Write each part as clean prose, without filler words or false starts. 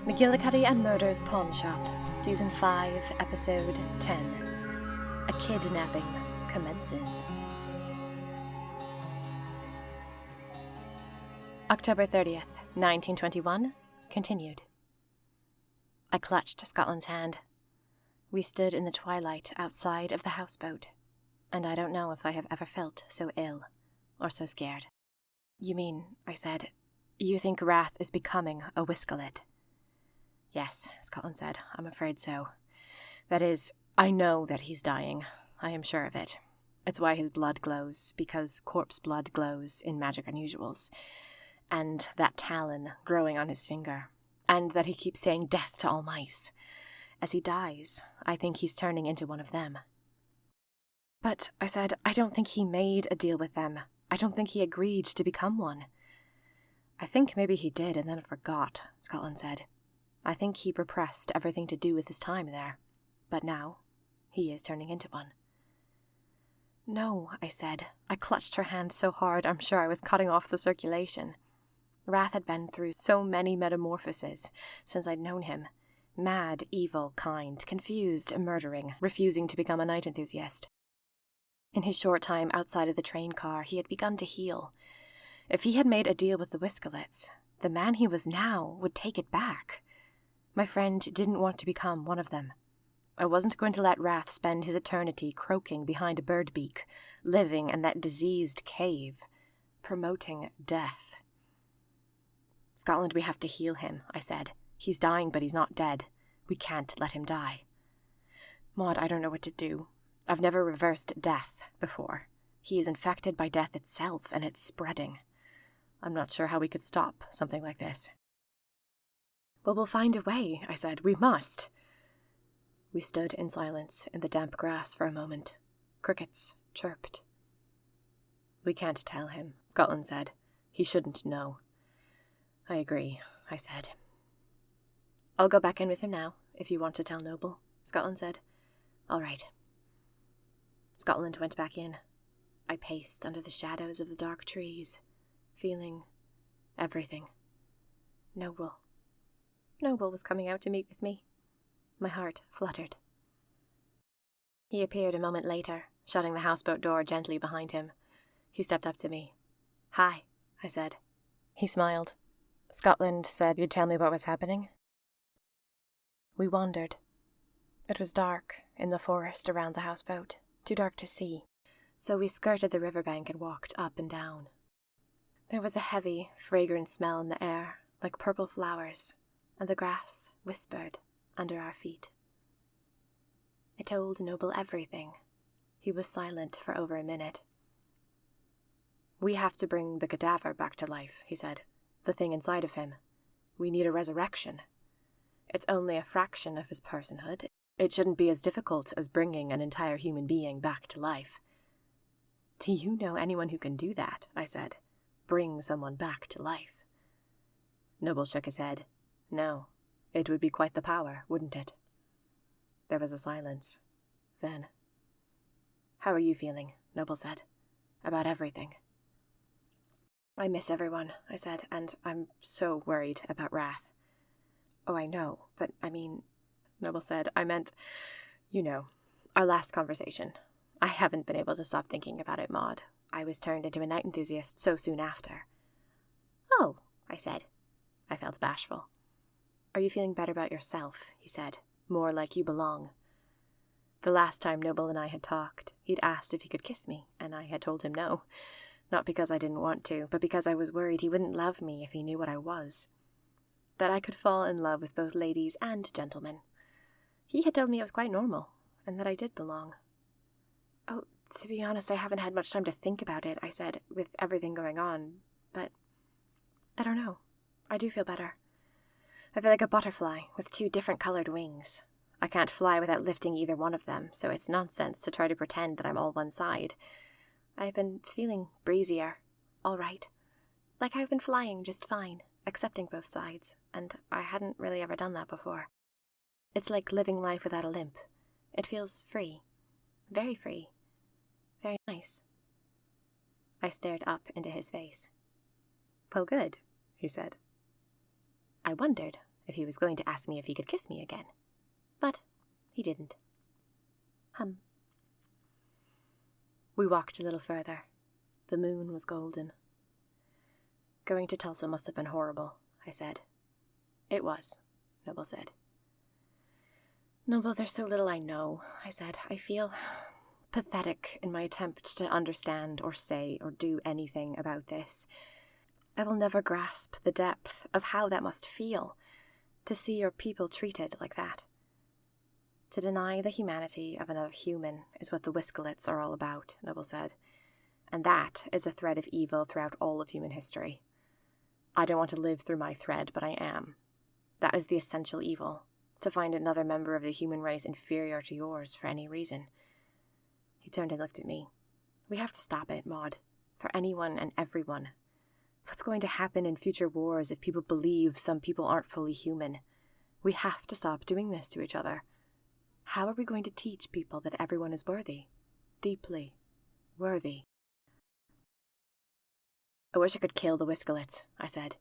McGillicuddy and Murder's Pawn Shop, Season 5, Episode 10. A Kidnapping commences. October 30th, 1921, continued. I clutched Scotland's hand. We stood in the twilight outside of the houseboat, and I don't know if I have ever felt so ill or so scared. You mean, I said, you think Wrath is becoming a Whiskelet? Yes, Scotland said, I'm afraid so. That is, I know that he's dying. I am sure of it. It's why his blood glows, because corpse blood glows in magic unusuals. And that talon growing on his finger. And that he keeps saying death to all mice. As he dies, I think he's turning into one of them. But, I said, I don't think he made a deal with them. I don't think he agreed to become one. I think maybe he did and then forgot, Scotland said. I think he repressed everything to do with his time there. But now, he is turning into one. No, I said. I clutched her hand so hard I'm sure I was cutting off the circulation. Wrath had been through so many metamorphoses since I'd known him. Mad, evil, kind, confused, murdering, refusing to become a night enthusiast. In his short time outside of the train car, he had begun to heal. If he had made a deal with the Whiskelets, the man he was now would take it back. My friend didn't want to become one of them. I wasn't going to let Wrath spend his eternity croaking behind a bird beak, living in that diseased cave, promoting death. Scotland, we have to heal him, I said. He's dying, but he's not dead. We can't let him die. Maud, I don't know what to do. I've never reversed death before. He is infected by death itself, and it's spreading. I'm not sure how we could stop something like this. Well, we'll find a way, I said. We must. We stood in silence in the damp grass for a moment. Crickets chirped. We can't tell him, Scotland said. He shouldn't know. I agree, I said. I'll go back in with him now, if you want to tell Noble, Scotland said. All right. Scotland went back in. I paced under the shadows of the dark trees, feeling everything. Noble was coming out to meet with me. My heart fluttered. He appeared a moment later, shutting the houseboat door gently behind him. He stepped up to me. Hi, I said. He smiled. Scotland said you'd tell me what was happening. We wandered. It was dark in the forest around the houseboat, too dark to see, so we skirted the riverbank and walked up and down. There was a heavy, fragrant smell in the air, like purple flowers, and the grass whispered under our feet. I told Noble everything. He was silent for over a minute. We have to bring the cadaver back to life, he said. The thing inside of him. We need a resurrection. It's only a fraction of his personhood. It shouldn't be as difficult as bringing an entire human being back to life. Do you know anyone who can do that? I said. Bring someone back to life. Noble shook his head. No, it would be quite the power, wouldn't it? There was a silence. Then, how are you feeling? Noble said. About everything. I miss everyone, I said, and I'm so worried about Wrath. Oh, I know, but I mean, Noble said, I meant, you know, our last conversation. I haven't been able to stop thinking about it, Maud. I was turned into a night enthusiast so soon after. Oh, I said. I felt bashful. Are you feeling better about yourself? He said. More like you belong. The last time Noble and I had talked, he'd asked if he could kiss me, and I had told him no. Not because I didn't want to, but because I was worried he wouldn't love me if he knew what I was. That I could fall in love with both ladies and gentlemen. He had told me I was quite normal, and that I did belong. Oh, to be honest, I haven't had much time to think about it, I said, with everything going on, but I don't know. I do feel better. I feel like a butterfly with two different coloured wings. I can't fly without lifting either one of them, so it's nonsense to try to pretend that I'm all one side. I've been feeling breezier, all right. Like I've been flying just fine, accepting both sides, and I hadn't really ever done that before. It's like living life without a limp. It feels free. Very free. Very nice. I stared up into his face. Well, good, he said. I wondered if he was going to ask me if he could kiss me again. But he didn't. We walked a little further. The moon was golden. Going to Tulsa must have been horrible, I said. It was, Noble said. Noble, there's so little I know, I said. I feel pathetic in my attempt to understand or say or do anything about this. I will never grasp the depth of how that must feel, to see your people treated like that. To deny the humanity of another human is what the Whiskalets are all about, Noble said. And that is a thread of evil throughout all of human history. I don't want to live through my thread, but I am. That is the essential evil, to find another member of the human race inferior to yours for any reason. He turned and looked at me. We have to stop it, Maud. For anyone and everyone. What's going to happen in future wars if people believe some people aren't fully human? We have to stop doing this to each other. How are we going to teach people that everyone is worthy? Deeply worthy. I wish I could kill the Whiskalets, I said.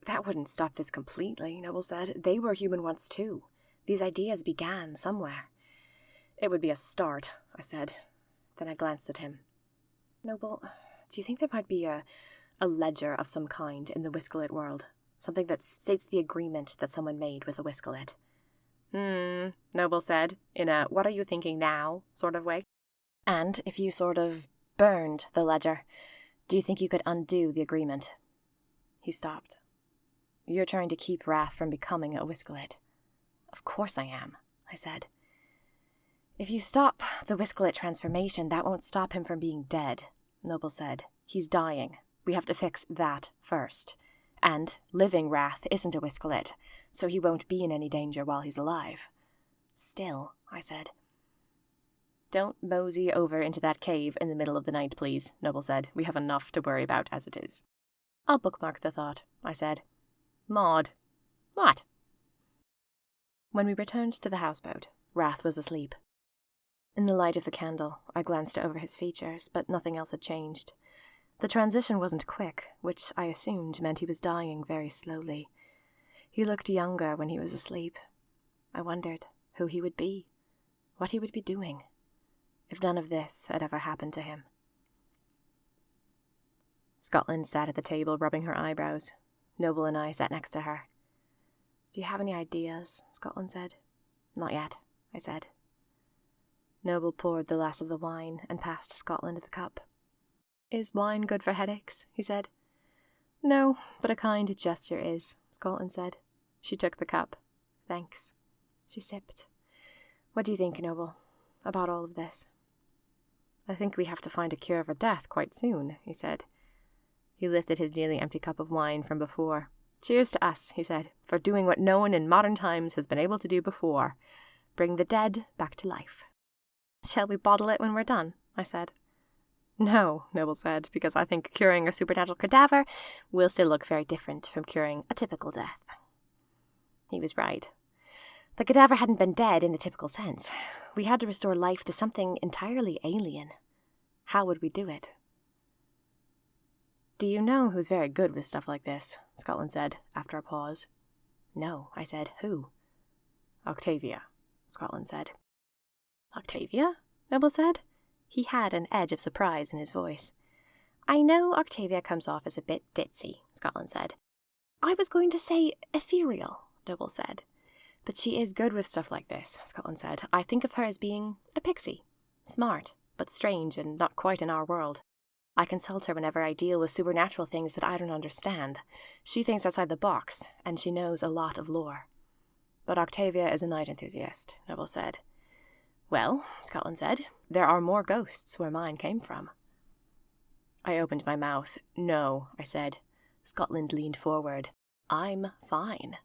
That wouldn't stop this completely, Noble said. They were human once too. These ideas began somewhere. It would be a start, I said. Then I glanced at him. Noble, do you think there might be a ledger of some kind in the Whiskalet world? Something that states the agreement that someone made with a Whiskalet? Noble said, in a what are you thinking now sort of way. And if you sort of burned the ledger, do you think you could undo the agreement? He stopped. You're trying to keep Wrath from becoming a Whiskalet. Of course I am, I said. If you stop the Whiskalet transformation, that won't stop him from being dead, Noble said. He's dying. We have to fix that first. And living Wrath isn't a Whiskalet, so he won't be in any danger while he's alive. Still, I said. Don't mosey over into that cave in the middle of the night, please, Noble said. We have enough to worry about as it is. I'll bookmark the thought, I said. Maud. What? When we returned to the houseboat, Wrath was asleep. In the light of the candle, I glanced over his features, but nothing else had changed. The transition wasn't quick, which I assumed meant he was dying very slowly. He looked younger when he was asleep. I wondered who he would be, what he would be doing, if none of this had ever happened to him. Scotland sat at the table rubbing her eyebrows. Noble and I sat next to her. Do you have any ideas? Scotland said. Not yet, I said. Noble poured the last of the wine and passed Scotland the cup. Is wine good for headaches? He said. No, but a kind gesture is, Scotland said. She took the cup. Thanks. She sipped. What do you think, Noble, about all of this? I think we have to find a cure for death quite soon, he said. He lifted his nearly empty cup of wine from before. Cheers to us, he said, for doing what no one in modern times has been able to do before. Bring the dead back to life. Shall we bottle it when we're done? I said. No, Noble said, because I think curing a supernatural cadaver will still look very different from curing a typical death. He was right. The cadaver hadn't been dead in the typical sense. We had to restore life to something entirely alien. How would we do it? Do you know who's very good with stuff like this? Scotland said, after a pause. No, I said. Who? Octavia, Scotland said. Octavia? Noble said. He had an edge of surprise in his voice. I know Octavia comes off as a bit ditzy, Scotland said. I was going to say ethereal, Noble said. But she is good with stuff like this, Scotland said. I think of her as being a pixie. Smart, but strange and not quite in our world. I consult her whenever I deal with supernatural things that I don't understand. She thinks outside the box, and she knows a lot of lore. But Octavia is a night enthusiast, Noble said. Well, Scotland said, there are more ghosts where mine came from. I opened my mouth. No, I said. Scotland leaned forward. I'm fine.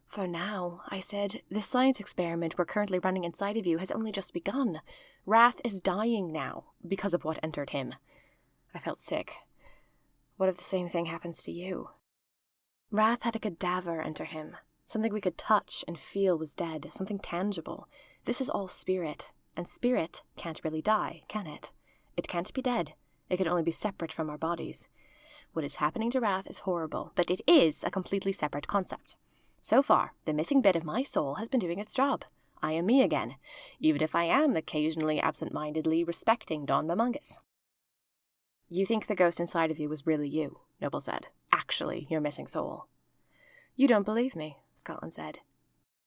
For now, I said, this science experiment we're currently running inside of you has only just begun. Wrath is dying now, because of what entered him. I felt sick. What if the same thing happens to you? Wrath had a cadaver enter him. Something we could touch and feel was dead, something tangible. This is all spirit, and spirit can't really die, can it? It can't be dead. It can only be separate from our bodies. What is happening to Wrath is horrible, but it is a completely separate concept. So far, the missing bit of my soul has been doing its job. I am me again, even if I am occasionally absent-mindedly respecting Don Mamungus. You think the ghost inside of you was really you, Noble said. Actually, your missing soul. You don't believe me, Scotland said.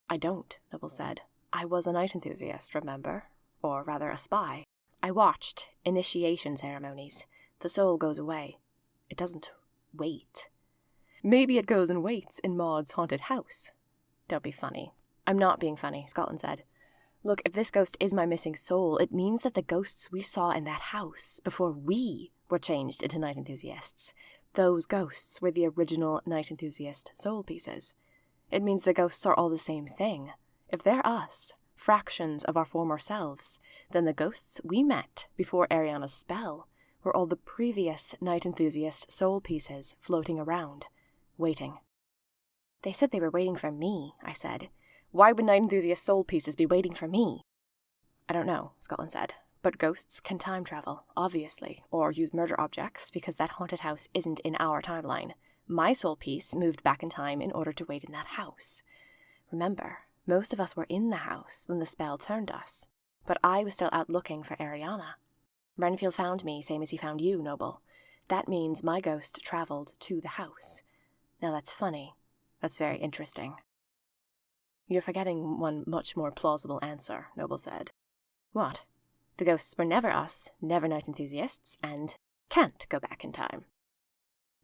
I don't, Noble said. I was a night enthusiast, remember? Or rather a spy. I watched initiation ceremonies. The soul goes away. It doesn't wait. Maybe it goes and waits in Maud's haunted house. Don't be funny. I'm not being funny, Scotland said. Look, if this ghost is my missing soul, it means that the ghosts we saw in that house before we were changed into night enthusiasts, those ghosts were the original night enthusiast soul pieces. It means the ghosts are all the same thing. If they're us, fractions of our former selves, then the ghosts we met before Ariana's spell were all the previous night enthusiast soul pieces floating around, waiting. They said they were waiting for me, I said. Why would night enthusiast soul pieces be waiting for me? I don't know, Scotland said, but ghosts can time travel, obviously, or use murder objects because that haunted house isn't in our timeline. My soul piece moved back in time in order to wait in that house. Remember, most of us were in the house when the spell turned us, but I was still out looking for Ariana. Renfield found me, same as he found you, Noble. That means my ghost travelled to the house. Now that's funny. That's very interesting. You're forgetting one much more plausible answer, Noble said. What? The ghosts were never us, never night enthusiasts, and can't go back in time.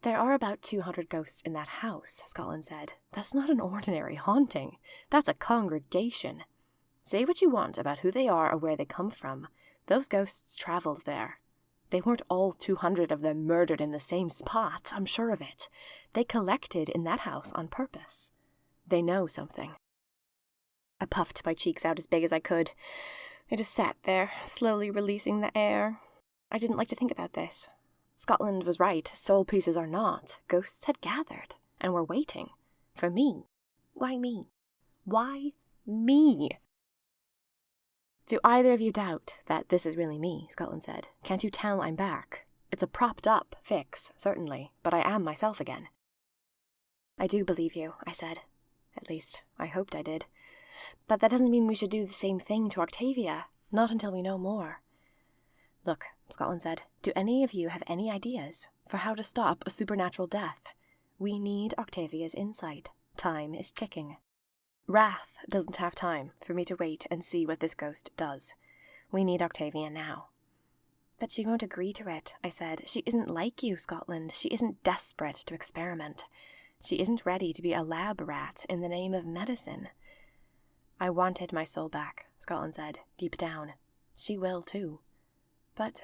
There are about 200 ghosts in that house, Scotland said. That's not an ordinary haunting. That's a congregation. Say what you want about who they are or where they come from. Those ghosts travelled there. They weren't all 200 of them murdered in the same spot, I'm sure of it. They collected in that house on purpose. They know something. I puffed my cheeks out as big as I could. I just sat there, slowly releasing the air. I didn't like to think about this. Scotland was right. Soul pieces are not. Ghosts had gathered, and were waiting. For me. Why me? Why me? Do either of you doubt that this is really me, Scotland said. Can't you tell I'm back? It's a propped-up fix, certainly, but I am myself again. I do believe you, I said. At least, I hoped I did. But that doesn't mean we should do the same thing to Octavia. Not until we know more. Look, Scotland said, do any of you have any ideas for how to stop a supernatural death? We need Octavia's insight. Time is ticking. Wrath doesn't have time for me to wait and see what this ghost does. We need Octavia now. But she won't agree to it, I said. She isn't like you, Scotland. She isn't desperate to experiment. She isn't ready to be a lab rat in the name of medicine. I wanted my soul back, Scotland said, deep down. She will too. But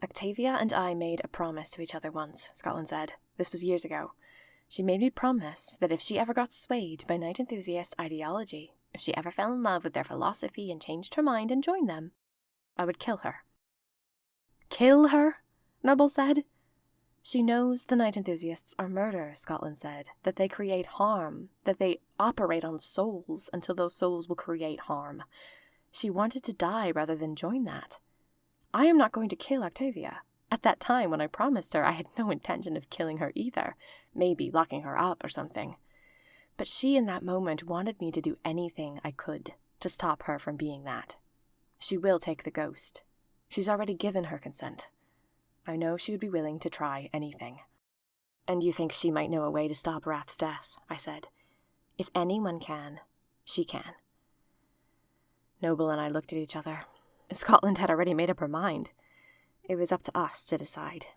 Octavia and I made a promise to each other once, Scotland said. This was years ago. She made me promise that if she ever got swayed by night enthusiast ideology, if she ever fell in love with their philosophy and changed her mind and joined them, I would kill her. Kill her? Noble said. She knows the night enthusiasts are murderers, Scotland said, that they create harm, that they operate on souls until those souls will create harm. She wanted to die rather than join that. I am not going to kill Octavia. At that time, when I promised her, I had no intention of killing her either, maybe locking her up or something. But she in that moment wanted me to do anything I could to stop her from being that. She will take the ghost. She's already given her consent. I know she would be willing to try anything. And you think she might know a way to stop Wrath's death, I said. If anyone can, she can. Noble and I looked at each other. Scotland had already made up her mind. It was up to us to decide.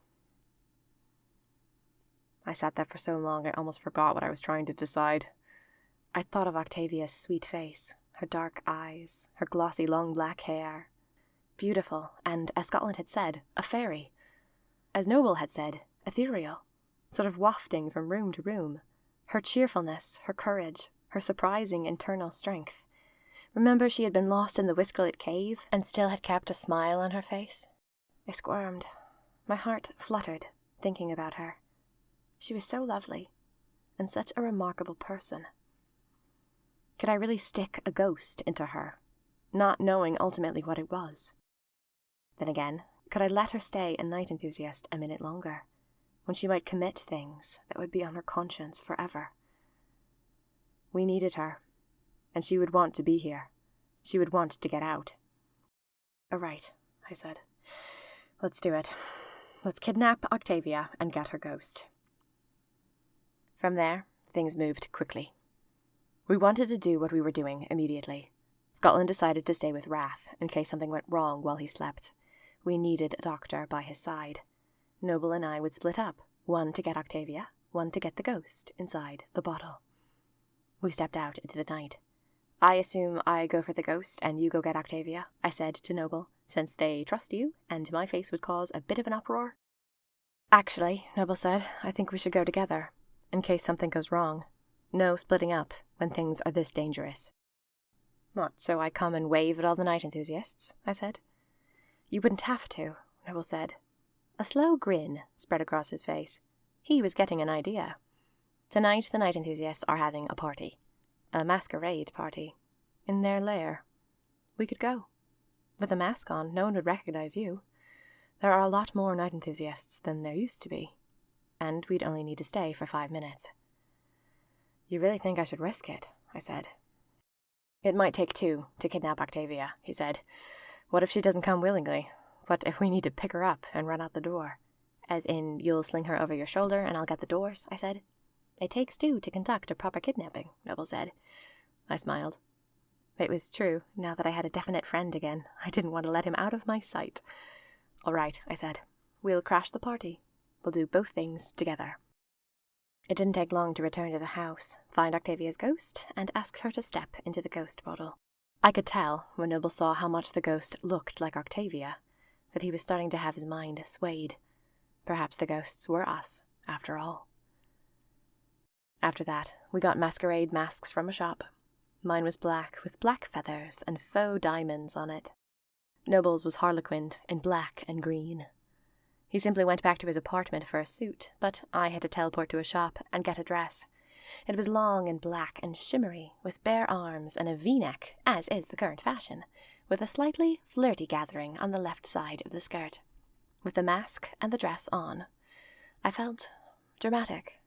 I sat there for so long I almost forgot what I was trying to decide. I thought of Octavia's sweet face, her dark eyes, her glossy long black hair. Beautiful, and, as Scotland had said, a fairy. As Noble had said, ethereal, sort of wafting from room to room. Her cheerfulness, her courage, her surprising internal strength. Remember she had been lost in the Whiskerlet cave and still had kept a smile on her face? I squirmed. My heart fluttered, thinking about her. She was so lovely, and such a remarkable person. Could I really stick a ghost into her, not knowing ultimately what it was? Then again, could I let her stay a night enthusiast a minute longer, when she might commit things that would be on her conscience forever? We needed her. And she would want to be here. She would want to get out. All right, I said. Let's do it. Let's kidnap Octavia and get her ghost. From there, things moved quickly. We wanted to do what we were doing immediately. Scotland decided to stay with Wrath in case something went wrong while he slept. We needed a doctor by his side. Noble and I would split up, one to get Octavia, one to get the ghost inside the bottle. We stepped out into the night. I assume I go for the ghost and you go get Octavia, I said to Noble, since they trust you and my face would cause a bit of an uproar. Actually, Noble said, I think we should go together, in case something goes wrong. No splitting up when things are this dangerous. What, so I come and wave at all the night enthusiasts? I said. You wouldn't have to, Noble said. A slow grin spread across his face. He was getting an idea. Tonight the night enthusiasts are having a party. A masquerade party. In their lair. We could go. With a mask on, no one would recognize you. There are a lot more night enthusiasts than there used to be. And we'd only need to stay for 5 minutes. You really think I should risk it? I said. It might take 2 to kidnap Octavia, he said. What if she doesn't come willingly? What if we need to pick her up and run out the door? As in, you'll sling her over your shoulder and I'll get the doors, I said. It takes 2 to conduct a proper kidnapping, Noble said. I smiled. It was true. Now that I had a definite friend again, I didn't want to let him out of my sight. All right, I said. We'll crash the party. We'll do both things together. It didn't take long to return to the house, find Octavia's ghost, and ask her to step into the ghost bottle. I could tell, when Noble saw how much the ghost looked like Octavia, that he was starting to have his mind swayed. Perhaps the ghosts were us, after all. After that, we got masquerade masks from a shop. Mine was black, with black feathers and faux diamonds on it. Noble's was harlequined in black and green. He simply went back to his apartment for a suit, but I had to teleport to a shop and get a dress. It was long and black and shimmery, with bare arms and a V-neck, as is the current fashion, with a slightly flirty gathering on the left side of the skirt. With the mask and the dress on, I felt dramatic,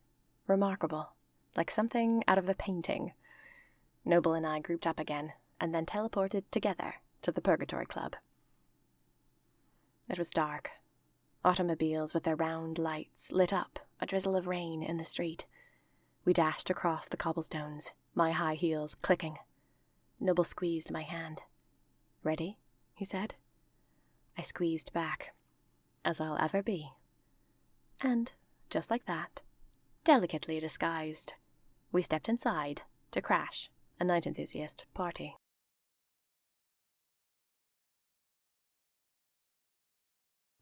remarkable, like something out of a painting. Noble and I grouped up again, and then teleported together to the Purgatory Club. It was dark. Automobiles with their round lights lit up a drizzle of rain in the street. We dashed across the cobblestones, my high heels clicking. Noble squeezed my hand. Ready? He said. I squeezed back, as I'll ever be. And, just like that, delicately disguised, we stepped inside to crash a night enthusiast party.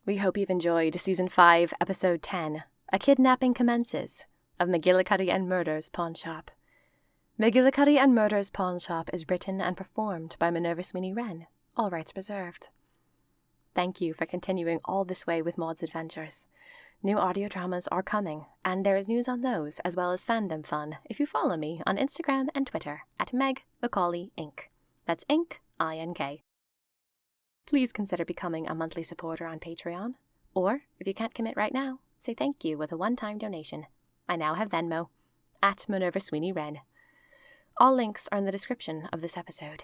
We hope you've enjoyed Season 5, Episode 10, A Kidnapping Commences, of McGillicuddy and Murder's Pawn Shop. McGillicuddy and Murder's Pawn Shop is written and performed by Minerva Sweeney Wren, all rights reserved. Thank you for continuing all this way with Maud's adventures. New audio dramas are coming, and there is news on those as well as fandom fun if you follow me on Instagram and Twitter at Meg Macaulay Inc. That's Inc, I-N-K. Please consider becoming a monthly supporter on Patreon, or, if you can't commit right now, say thank you with a one-time donation. I now have Venmo, at Minerva Sweeney Wren. All links are in the description of this episode.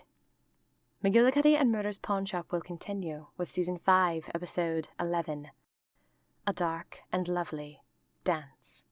McGillicuddy and Murder's Pawn Shop will continue with Season 5, Episode 11, A Dark and Lovely Dance.